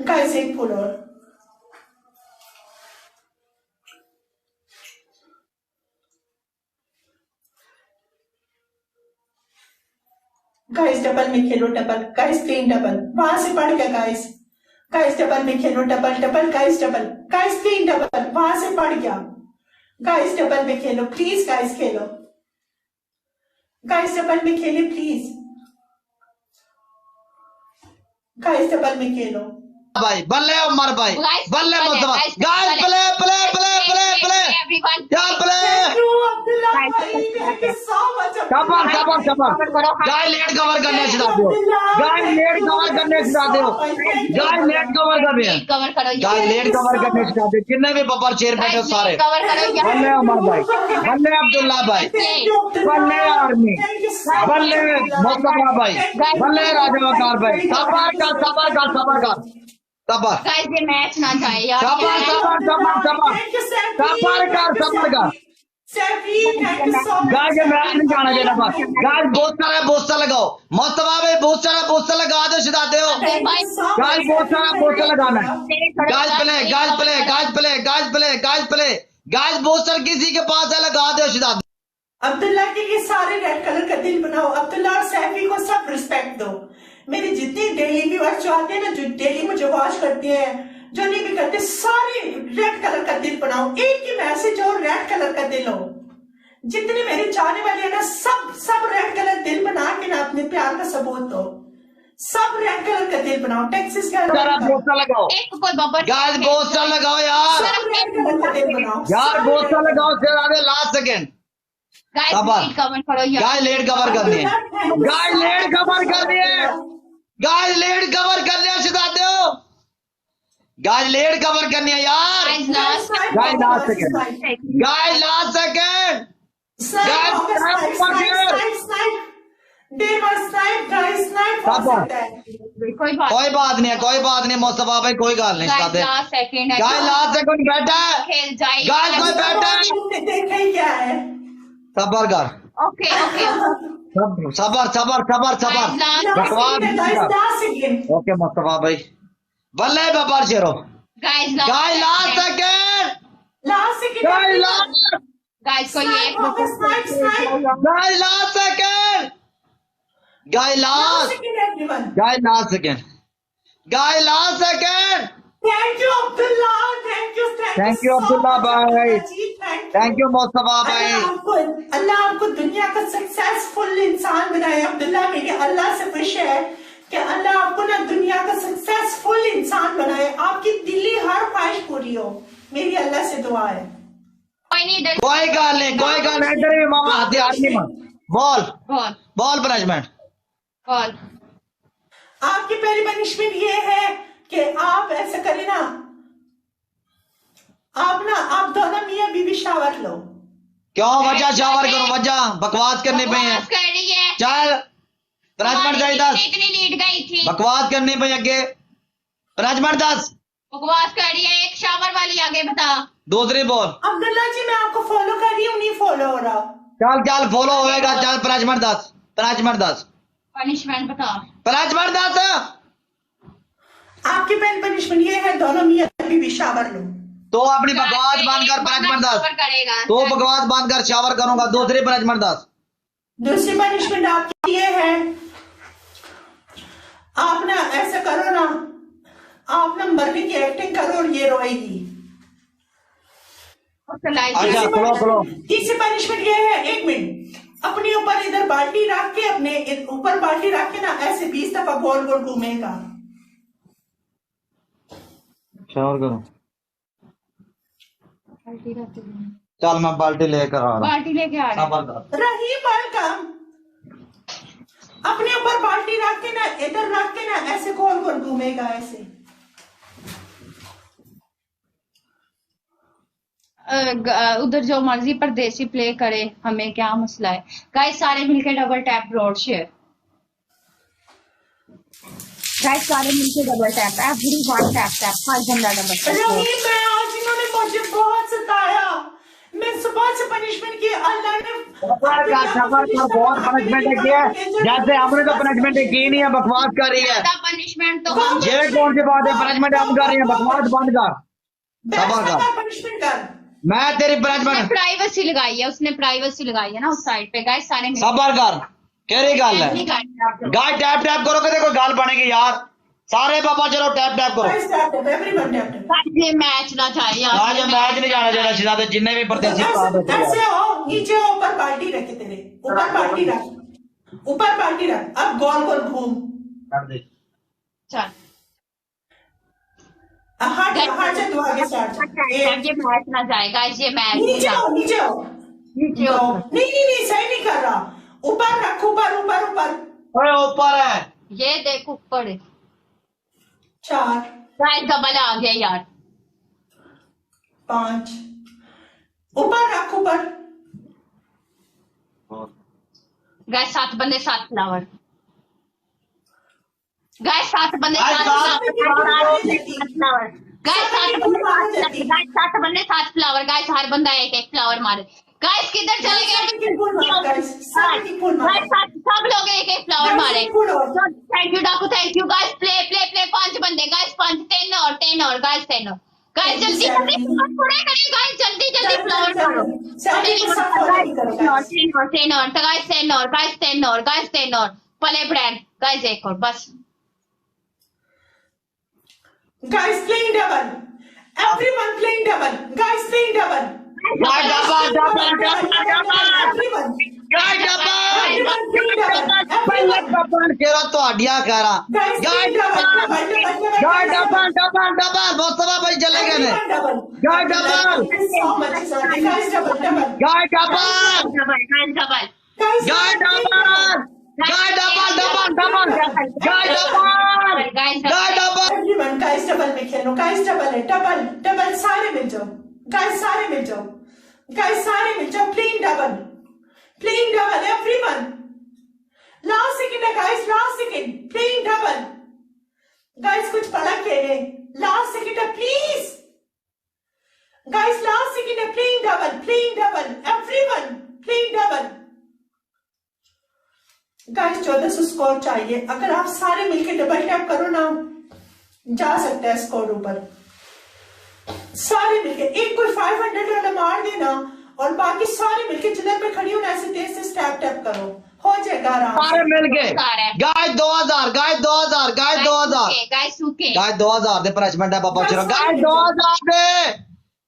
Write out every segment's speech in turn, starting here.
Guys एक full और guys double में खेलो डबल गाइस क्लीन डबल वहां से पढ़ गया गाइस गाइस डबल में खेलो double double guys clean double वहां से पढ़ गया गाइस डबल में खेलो please guys Khelo guys double में खेले प्लीज गाइस डबल में खेलो भाई बल्ले उमर भाई बल्ले Mustafa guys play play play play play क्या play cover cover cover guys let cover करने से दो गाइस लेट कवर करने से दो गाइस लेट कवर कर रहे हैं गाइस लेट कवर करने से दो कितने भी बब्बर चेयर बैठे सारे बल्ले उमर भाई बल्ले अब्दुल्ला भाई बल्ले आर्मी बल्ले मुस्तफा भाई बल्ले राजवकार भाई सबर का गाइस ये मैच ना जाए यार सबर का गाइस मैच नहीं जाना चाहिए बस गाइस बहुत सारा लगाओ मुस्तफा भाई बहुत सारा लगा दो सिधाते हो गाइस बहुत सारा लगाना है गाइस बहुत सारा किसी के पास है लगा दो सिधाते अब्दुल्ला के लिए सारे रेड कलर का दिल बनाओ अब्दुल्ला और सैफी को सब रिस्पेक्ट दो मेरे जितने डेली व्यूअर्स जो आते हैं ना जो डेली मुझे वॉच करते हैं जो नहीं भी करते सारे रेड कलर का दिल बनाओ एक ही मैसेज और रेड कलर का दिल हो जितने मेरे चाहने वाले हैं ना सब रेड कलर दिल बना के ना अपने प्यार का सबूत दो सब रेड कलर का दिल बनाओ टेक्सिस का लगाओ गाइस बोस्टर लगाओ यार रेड कलर का दिल बनाओ यार बोस्टर लगाओ फिर आगे last second guys let cover करनी है गाइस लेट कवर करनी है गाइस लेट कवर करने सिखाते हो गाइस लेट कवर करनी है यार guys last second guys last second कोई बात नहीं मुस्तफा भाई कोई गाल नहीं सिखाते गाइस लास्ट सेकंड बैठा है गाइस कोई बैठा है क्या है सबर कर सबर ओके मुस्तफा भाई बल्ले बबर चेरो guys last second last second guys को ये guys last second guys last second thank you Abdullah भाई थैंक यू मुस्तफा भाई अल्लाह आपको दुनिया का सक्सेसफुल इंसान बनाए अब्दुल्ला मेरी अल्लाह से खुश है कि अल्लाह आपको ना दुनिया का सक्सेसफुल इंसान बनाए आपकी दिल्ली हर ख्वाहिश पूरी हो मेरी अल्लाह से दुआ है कोई गाल नहीं इधर भी मामा हथियार नहीं मार बॉल पनिशमेंट आपकी पहली पनिशमेंट ये है कि आप ऐसा करें ना आप दोनों मियां बीवी शावर लो क्यों वजह शावर करो वजह बकवास करने पे है चल पनिशमेंट चाहिए इतनी लीड गई थी बकवास करने पे आगे पनिशमेंट 10 बकवास कर रही है एक शावर वाली आगे बता दूसरी बॉल अब्दुल्ला जी मैं आपको फॉलो कर रही हूँ नहीं फॉलो हो रहा चल फॉलो होएगा चल पनिशमेंट 10 पनिशमेंट बता पनिशमेंट 10 आपकी पहली पनिशमेंट ये है दोनों मियां बीवी शावर लो तो अपनी बकवास बंद कर पनिशमेंट 10 तो बकवास बंद कर शावर करूंगा दूसरी पनिशमेंट 10 दूसरी पनिशमेंट आपकी ये है आप ना ऐसा करो ना आप ना मरने की एक्टिंग करो और ये रोएगी तीसरी पनिशमेंट ये है 1 मिनट अपने ऊपर इधर बाल्टी रख के अपने ऊपर बाल्टी रख के ना ऐसे 20 दफा गोल गोल घूमेगा शावर करो चल मैं बाल्टी लेकर आ रहा हूँ बाल्टी लेके आ रहा रहीम वेलकम अपने ऊपर बाल्टी रख के ना इधर रख के ना ऐसे गोल गोल घूमेगा ऐसे उधर जो मर्जी परदेसी प्ले करे हमें क्या मसला है गाइस सारे मिलके डबल टैप ब्रॉड शेयर गाइस सारे मिलके डबल टैप एवरीवन टैप हर बंदा डबल टैप रहीम मैं आज इन्होंने मुझे बहुत सताया मैं सुबह से पनिशमेंट की अल्लाह ने सबर कर, सबर कर, बहुत पनिशमेंट की है, जैसे हमने तो पनिशमेंट की नहीं है, बकवास कर रही है। पनिशमेंट तो हम ये कौन सी बात है, पनिशमेंट हम कर रही है, बकवास बंद कर। सबर कर, पनिशमेंट कर। मैं तेरी पनिशमेंट। प्राइवेसी लगाई है, उसने प्राइवेसी लगाई है ना उस साइड पे। गाइस सारे सबर कर, केरी गल है गाय, टैप टैप करो कि कोई गल बनेगी यार। सारे पापा चलो टैप टैप करो। Guys, tap, tap, everyone tap, tap. ये मैच ना जाए यार, आज मैच नहीं जाना चाहिए शिजाते, जितने भी प्रत्याशी ऐसे हो, नीचे हो, ऊपर बाल्टी रखे तेरे, ऊपर बाल्टी रख, ऊपर बाल्टी रख, अब गोल गोल घूम। चल हाथ से तू आगे स्टार्ट। ये मैच ना जाए गाइस, ये मैच नीचे हो, नीचे हो, नीचे हो। नहीं सही नहीं कर रहा। ऊपर रख, ऊपर ऊपर ऊपर। ओए ऊपर है, ये देख ऊपर 4 गाइस, डबल आ गया यार। 5 ऊपर रख, ऊपर। गाइस 7 बंदे 7 फ्लावर। गाइस 7 बंदे 7 फ्लावर। गाइस 7 बंदे 7 फ्लावर। गाइस हर बंदा एक एक फ्लावर मारे। गाइस किधर चले गए? सब लोग एक एक फ्लावर मारे। थैंक यू डाकू, thank you. Guys play play play 5 बंदे। गाइस 5, 10 और गाइस 10 और। गाइस जल्दी जल्दी पूरे करें गाइस, जल्दी जल्दी फ्लावर मारो। 10 और तो गाइस 10 और, गाइस 10 और, गाइस 10 और। पले ब्रांड गाइस एक और बस। Guys playing double. Everyone playing double. Guys playing double. Everyone. ਤੁਹਾਡੀਆਂ ਕਹਿਰਾ Guys playing double. डबल बहुत भाई चले गए ने guy double So much sorry. Guys double double. Guy double double Guys guy double guy double double double guy double guy double. Everyone guys double में खेलो। Guys double है, double double सारे मिल जाओ। Guys सारे मिल जाओ। Guys सारे मिल जाओ। Playing double. Playing double everyone. Last second है guys, last second. Playing double. Guys कुछ पढ़ा खेले। Last second है please. Guys last second है playing double. Playing double. Everyone playing double. Guys 1400 score चाहिए। अगर आप सारे मिलके डबल टैप करो ना, जा सकता है स्कोर ऊपर। सारे मिलके एक कोई 500 वाला मार देना और बाकी सारे मिलके जिधर पे खड़ी हो ना ऐसे तेज से टैप टैप करो, हो जाएगा आराम। सारे मिलके गाय 2000 गाय 2000 गाय 2000 गाय 2000 दे पनिशमेंट है पापा चलो गाय 2000 दे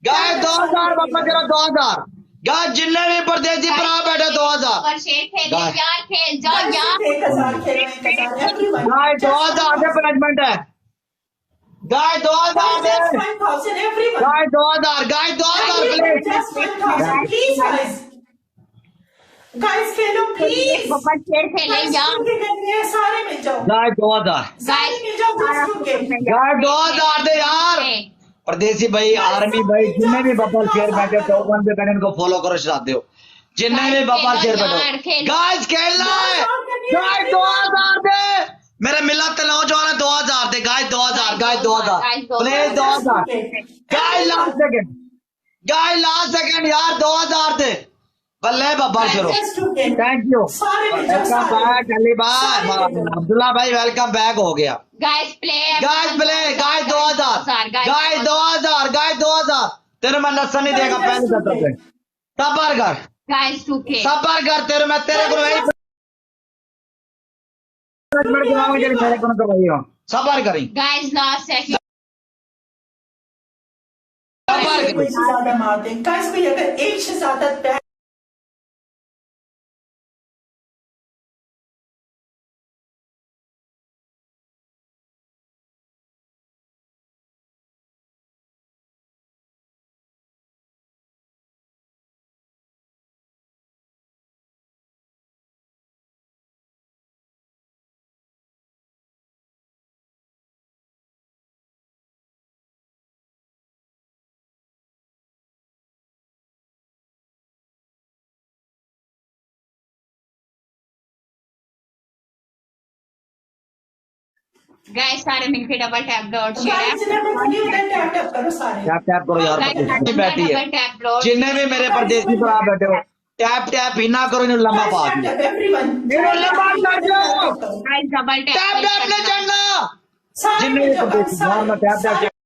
गाय 2000 पापा चलो 2000 गाय जितने भी परदेसी भरा बैठे 2000 यार खेल जाओ यार। 1000 खेलो, 1000 everyone. गाय 2000 दे पनिशमेंट है गाय 2000 दे Just 1000 everyone. Guy 2000 guy 2000 Just 1000 please guys. Guys Khelo please. खेले यार। सारे मिल जाओ। गाय 2000 सारे मिल जाओ दोस्तों के। गाय 2000 दे यार। परदेसी भाई आर्मी भाई जिन्हें भी बब्बर शेयर बैठे तो बंदे करें इनको फॉलो करो चाहते हो, जिन्हें भी बब्बर शेयर बैठो गाइस खेलना है। गाय 2000 दे मेरे मिलत नौजवान है 2000 दे गाय 2000 गाय 2000 प्लीज 2000 गाय लास्ट सेकंड यार 2000 दे बल्ले बब्बर शुरू। Thank you welcome back Ali भाई अब्दुल्ला भाई वेलकम बैक हो गया। गाइस प्ले गाय 2000 गाय 2000 गाय 2000 तेरे मैं नसन नहीं देगा पहले सत्र पे सबर कर गाइस 2K सबर कर तेरे मैं तेरे को वही मेरे को तो वही हो सबर करी गाइस लास्ट सेकंड सबर करी ज्यादा मार दें गाइस कोई अगर एक से ज्यादा गाइस सारे मिलके double tap dot share tap करो सारे टैप टैप करो यार बैठी है जिन्हें भी मेरे परदेसी भरा बैठे हो टैप टैप ही ना करो इन्हें लंबा पा दियो एवरीवन इन्हें लंबा कर दो guys double tap tap tap ने चढ़ना सारे जिन्हें जवाब, सारे। Tap tap